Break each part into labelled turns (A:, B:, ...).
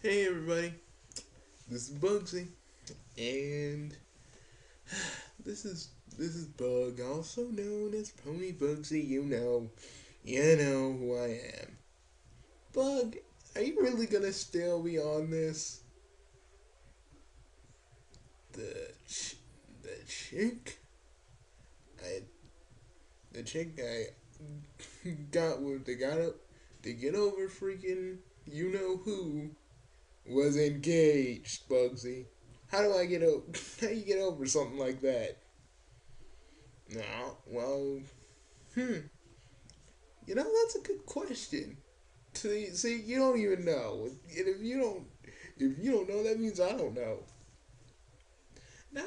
A: Hey everybody, this is Bugsy, and this is Bug, also known as Pony Bugsy. You know who I am. Bug, are you really gonna still be on this? The ch- the chick, I the chick I got with the got up to get over freaking you know who was engaged. Bugsy, how do I get over? How do you get over something like that? No, well, hmm. That's a good question. See, you don't even know. And if you don't know, that means I don't know. Now.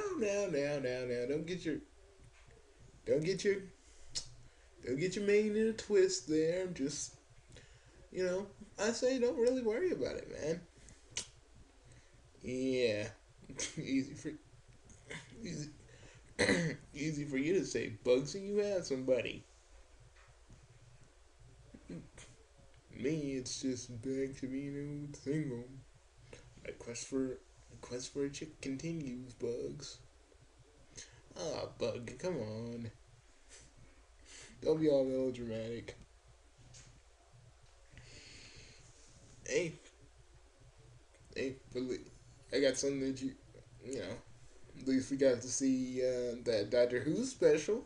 A: Don't get your, don't get your main in a twist there. Just, you know, I say don't really worry about it, man. Yeah, easy for, easy, easy for you to say, Bugsy. You have somebody. Me, it's just back to being single. My quest for a chick continues, Bugs. Ah, Bug, come on. Don't be all melodramatic. Hey, hey, I got something that you know, at least we got to see that Doctor Who special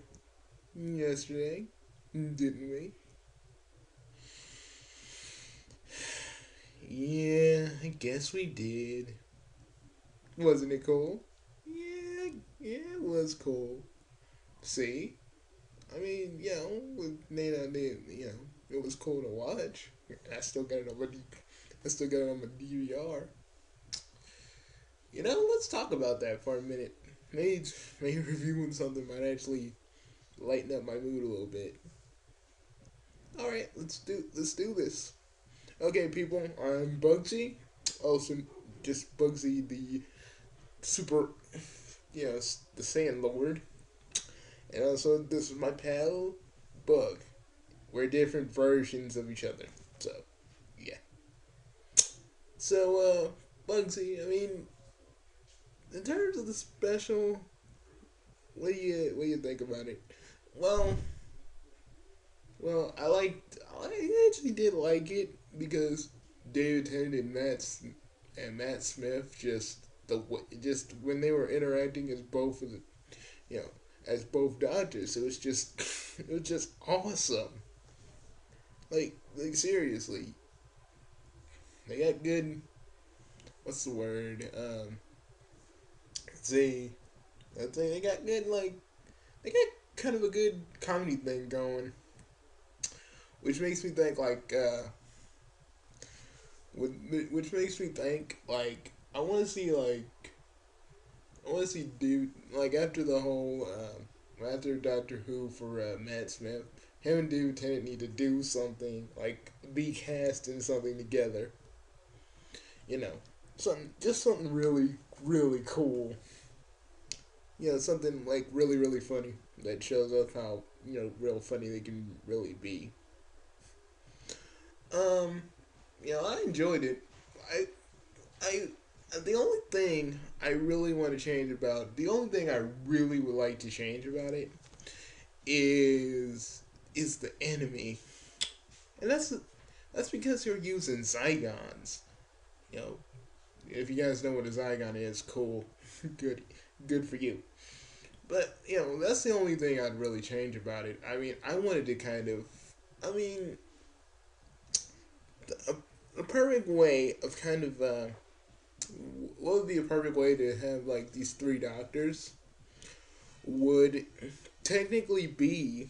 A: yesterday, didn't we? Yeah, I guess we did. Wasn't it cool? Yeah, it was cool. See? I mean, it may not be, it was cool to watch. I still got it on my, I still got it on my DVR. Let's talk about that for a minute. Maybe reviewing something might actually lighten up my mood a little bit. All right, let's do this. Okay, people, I'm Bugsy, also just Bugsy the super, the Sand Lord, and also this is my pal Bug. We're different versions of each other. So yeah. Bugsy, I mean, in terms of the special, what do you think about it? Well, I actually did like it because David Tennant and Matt Smith just when they were interacting as both of the you know as both doctors, it was just it was just awesome. Like seriously, they got good. What's the word? See, I think they got good they got kind of a good comedy thing going, which makes me think which makes me think I want to see dude like after the whole after Doctor Who for Matt Smith, him and David Tennant need to do something like be cast in something together. You know, something really cool. Something like really funny that shows us how real funny they can really be. Um, I enjoyed it. I I the only thing I really want to change about the only thing I really would like to change about it is the enemy, and that's because they're using Zygons. You know, if you guys know what a Zygon is, cool, good, good for you. But that's the only thing I'd really change about it. I mean, I wanted to kind of, I mean, a perfect way of kind of what would be a perfect way to have like these three doctors would technically be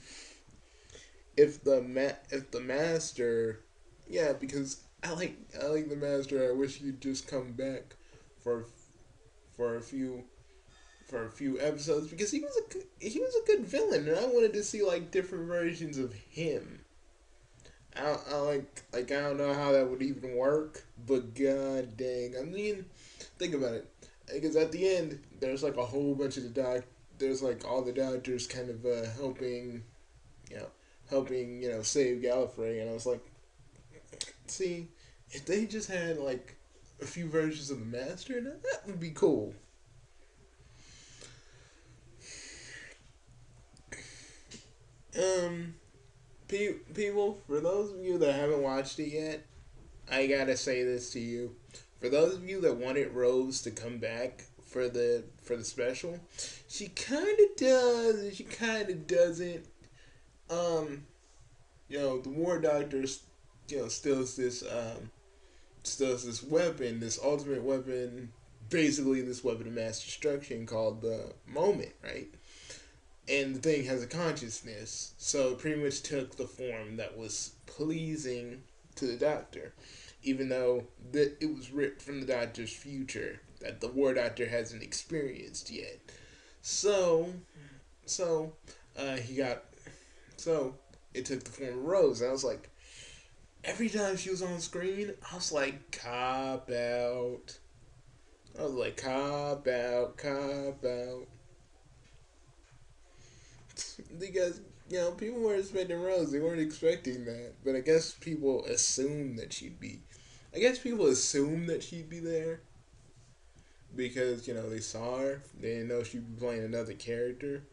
A: if the master, yeah, because I like the master. I wish he'd just come back for for a few for a few episodes because he was a good villain, and I wanted to see like different versions of him. I don't know how that would even work, but god dang, I mean, think about it, because at the end there's like a whole bunch of there's like all the doctors kind of you know, helping save Gallifrey, and I was like, see, if they just had like a few versions of the Master, and that would be cool. Um, people, for those of you that haven't watched it yet, I gotta say this to you. For those of you that wanted Rose to come back for the special, she kind of does, and she kind of doesn't. Um, the War Doctor, steals this weapon, this ultimate weapon, basically this weapon of mass destruction called the Moment, right? And the thing has a consciousness, so it pretty much took the form that was pleasing to the Doctor, even though it was ripped from the Doctor's future that the War Doctor hasn't experienced yet. So, so, he got so it took the form of Rose. And I was like, every time she was on screen, I was like, cop out. I was like, cop out, cop out. Because, people weren't expecting Rose. They weren't expecting that. But I guess people assumed that she'd be. I guess people assumed that she'd be there. Because, they saw her. They didn't know she'd be playing another character.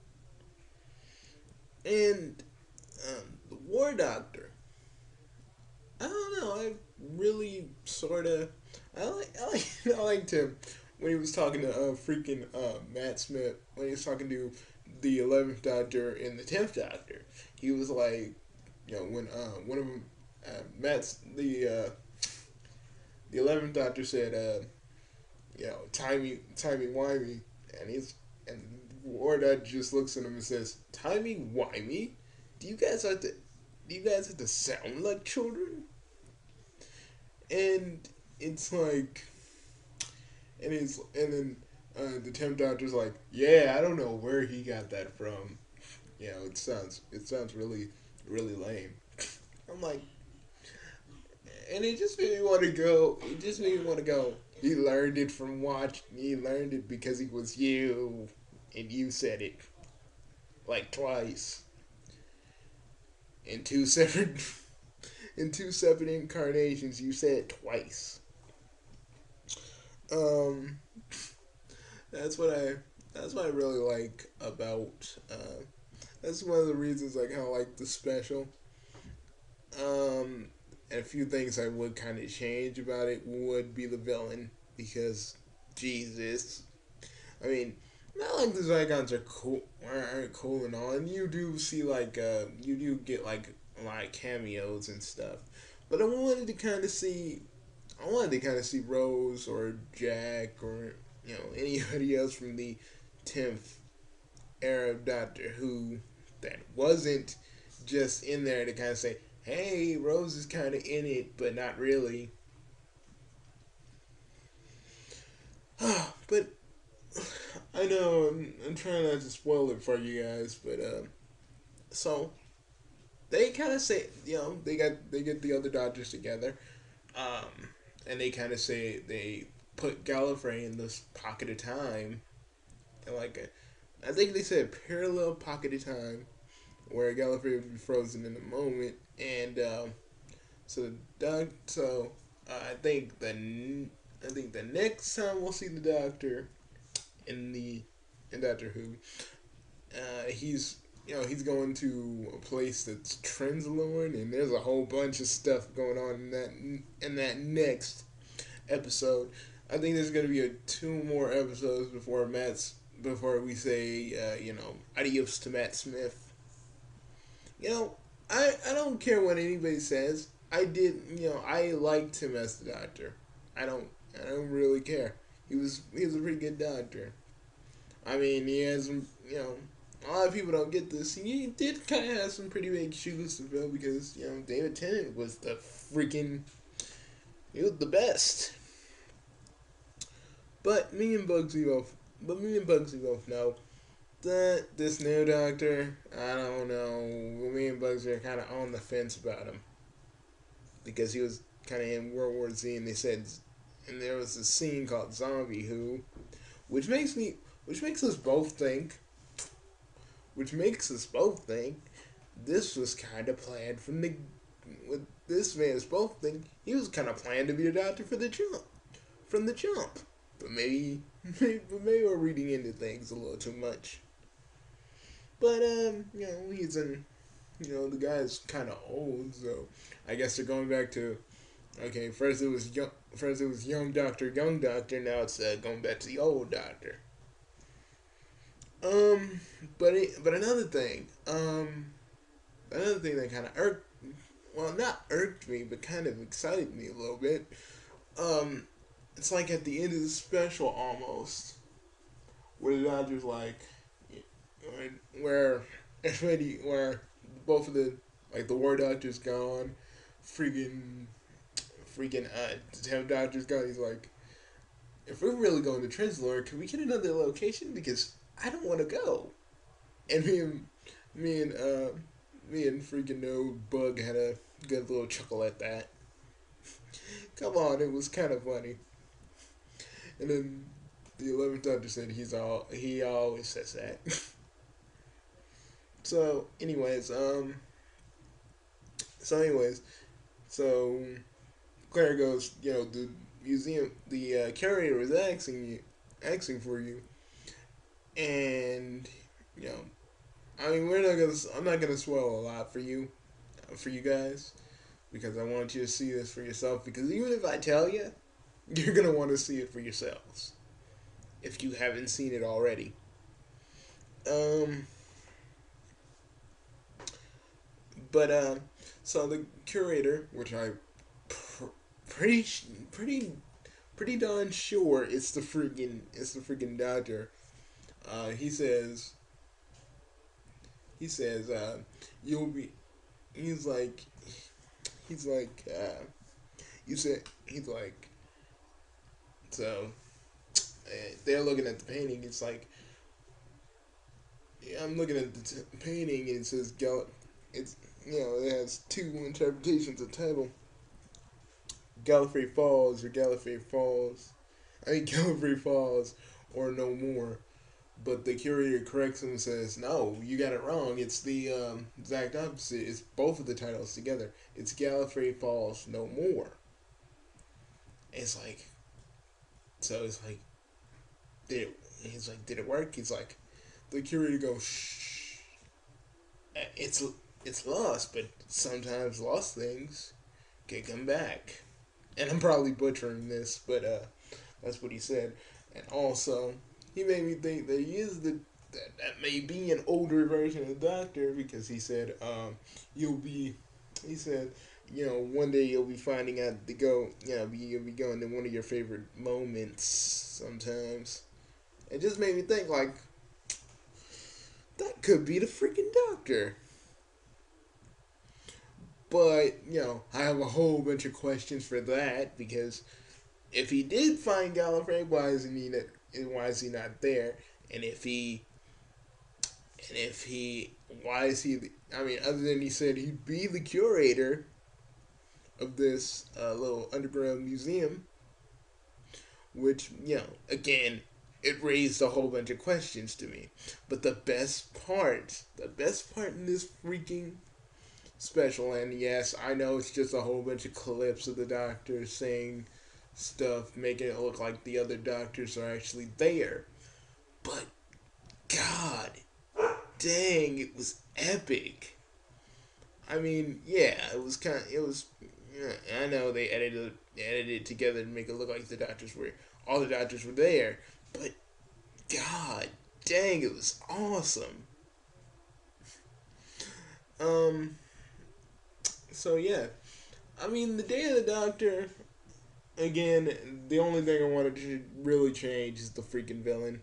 A: And the War Doctor. I don't know. I really sort of. I liked him when he was talking to freaking Matt Smith. When he was talking to the 11th Doctor and the 10th Doctor, he was like, when one of them, Matt's the 11th Doctor said, timey wimey, and War Doctor just looks at him and says, timey wimey. Do you guys have to sound like children? And it's like, and then the 10th Doctor's like, yeah, I don't know where he got that from. It sounds really really lame. I'm like, and it just made me want to go. It just made me want to go. He learned it from watching. He learned it because he was you, and you said it like twice in two separate in two separate incarnations. You said it twice. Um, that's what I really like about. That's one of the reasons I kind of like the special. Um, and a few things I would kind of change about it would be the villain, because Jesus, I mean, not like the Zygons are cool, aren't cool and all, and you do see like you do get like a lot of cameos and stuff, but I wanted to kind of see Rose or Jack or anybody else from the 10th era of Doctor Who that wasn't just in there to kind of say, hey, Rose is kind of in it, but not really. But I know I'm trying not to spoil it for you guys, but so they kind of say, they get the other Doctors together, and they kind of say they put Gallifrey in this pocket of time, and I think they said parallel pocket of time, where Gallifrey would be frozen in a moment, and I think the next time we'll see the Doctor in Doctor Who, he's going to a place that's Trenzalore, and there's a whole bunch of stuff going on in that next episode. I think there's gonna be two more episodes before we say adios to Matt Smith. I don't care what anybody says. I liked him as the Doctor. I don't really care. He was a pretty good Doctor. I mean, he has a lot of people don't get this. He did kind of have some pretty big shoes to fill because David Tennant was he was the best. But me and Bugsy both know that this new Doctor, I don't know. Me and Bugsy are kind of on the fence about him because he was kind of in World War Z, and and there was a scene called Zombie Who, which makes us both think, this was kind of planned with this man's both think he was kind of planned to be the Doctor for the jump. from the jump. But maybe we're reading into things a little too much. But he's in. The guy's kind of old, so I guess they're going back to. Okay, First it was young doctor, young doctor. Now it's going back to the old doctor. Um, but another thing that kind of not irked me, but kind of excited me a little bit. Um, it's like at the end of the special almost, where the Dodgers like, where where both of the War Doctor's gone, freaking the Temp Doctor's gone. He's like, if we're really going to Translore, can we get another location? Because I don't want to go. And me and me and freaking no Bug had a good little chuckle at that. Come on, it was kind of funny. And then the 11th Doctor said he always says that. so anyways, um, so anyways, so Claire goes, the museum, the curator was asking for you, and you know, I mean, I'm not gonna spoil a lot for you guys, because I want you to see this for yourself. Because even if I tell you, you're gonna want to see it for yourselves if you haven't seen it already. Um, but so the curator, which I pr- pretty pretty pretty darn sure it's the freaking doctor. He says he says you'll be. He's like he's like you said he's like so they're looking at the painting. It's like I'm looking at the painting and it says it's it has two interpretations of the title: Gallifrey Falls or Gallifrey Falls. I mean Gallifrey Falls or No More. But the curator corrects him and says, "No, you got it wrong. It's the exact opposite. It's both of the titles together. It's Gallifrey Falls No More." It's like, so it's like, he's like, did it work? He's like, the curator goes, "Shh, it's it's lost, but sometimes lost things can come back." And I'm probably butchering this, but that's what he said. And also, he made me think that he is that may be an older version of the Doctor, because he said, you'll be, he said, one day you'll be finding out to go, you'll be going to one of your favorite moments sometimes. It just made me think, like, that could be the freaking Doctor. But, I have a whole bunch of questions for that, because if he did find Gallifrey, why is he not there? And if he, why is he? I mean, other than he said he'd be the curator of this little underground museum, which again, it raised a whole bunch of questions to me. But the best part in this freaking special, and yes, I know it's just a whole bunch of clips of the Doctor saying stuff, making it look like the other Doctors are actually there. But God dang, it was epic. I mean, yeah, it was. Yeah, I know they edited it together to make it look like all the Doctors were there, but God dang, it was awesome. Um, so yeah, I mean, the Day of the Doctor. Again, the only thing I wanted to really change is the freaking villain.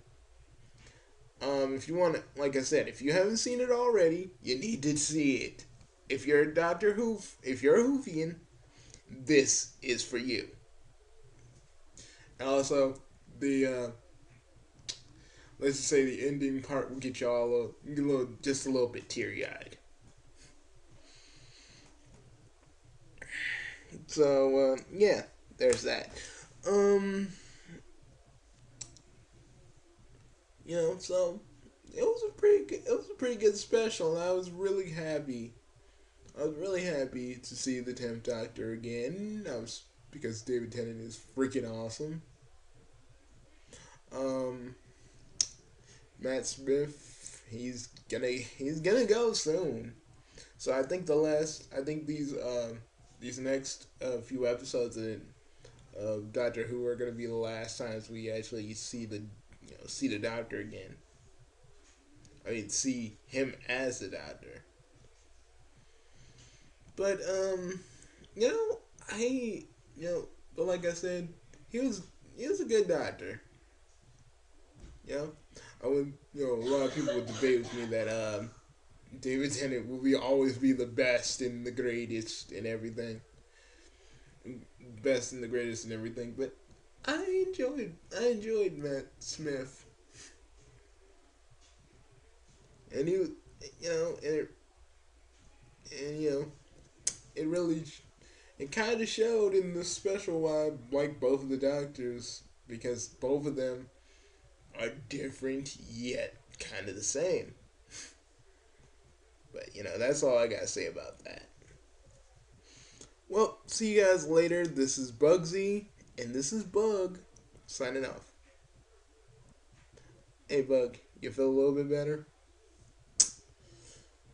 A: If you want to, like I said, if you haven't seen it already, you need to see it. If you're a Whovian, this is for you. And also, the let's just say the ending part will get y'all just a little bit teary eyed. So yeah, there's that. Um, so it was a pretty good special, and I was really happy. I was really happy to see the 10th Doctor again. I was Because David Tennant is freaking awesome. Um, Matt Smith, he's gonna go soon. So I think these next few episodes of Doctor Who are gonna be the last times we actually see see the Doctor again. I mean, see him as the Doctor. But you know, I but like I said, he was he was a good Doctor. You know, I would a lot of people would debate with me that David Tennant will be always be the best and the greatest and everything, best and the greatest and everything. But I enjoyed Matt Smith, and he, you know, and it really it kind of showed in the special why I like both of the Doctors because both of them are different yet kind of the same. But that's all I gotta say about that. Well, see you guys later. This is Bugsy, and this is Bug, signing off. Hey, Bug, you feel a little bit better?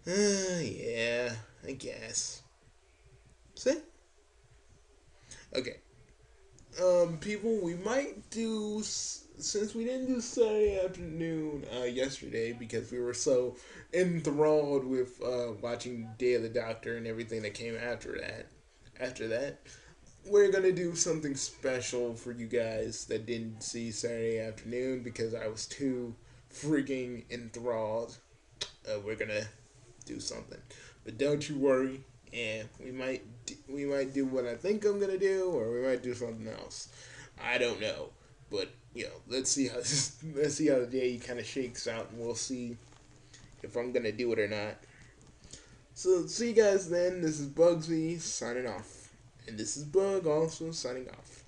A: Yeah, I guess. See? Okay. People, we might do since we didn't do Saturday afternoon yesterday because we were so enthralled with watching Day of the Doctor and everything that came after that. After that, we're gonna do something special for you guys that didn't see Saturday afternoon because I was too freaking enthralled. We're gonna do something, but don't you worry. And we might do what I think I'm gonna do, or we might do something else. I don't know, but let's see how let's see how the day kind of shakes out, and we'll see if I'm gonna do it or not. So see you guys then. This is Bugsy signing off, and this is Bug also signing off.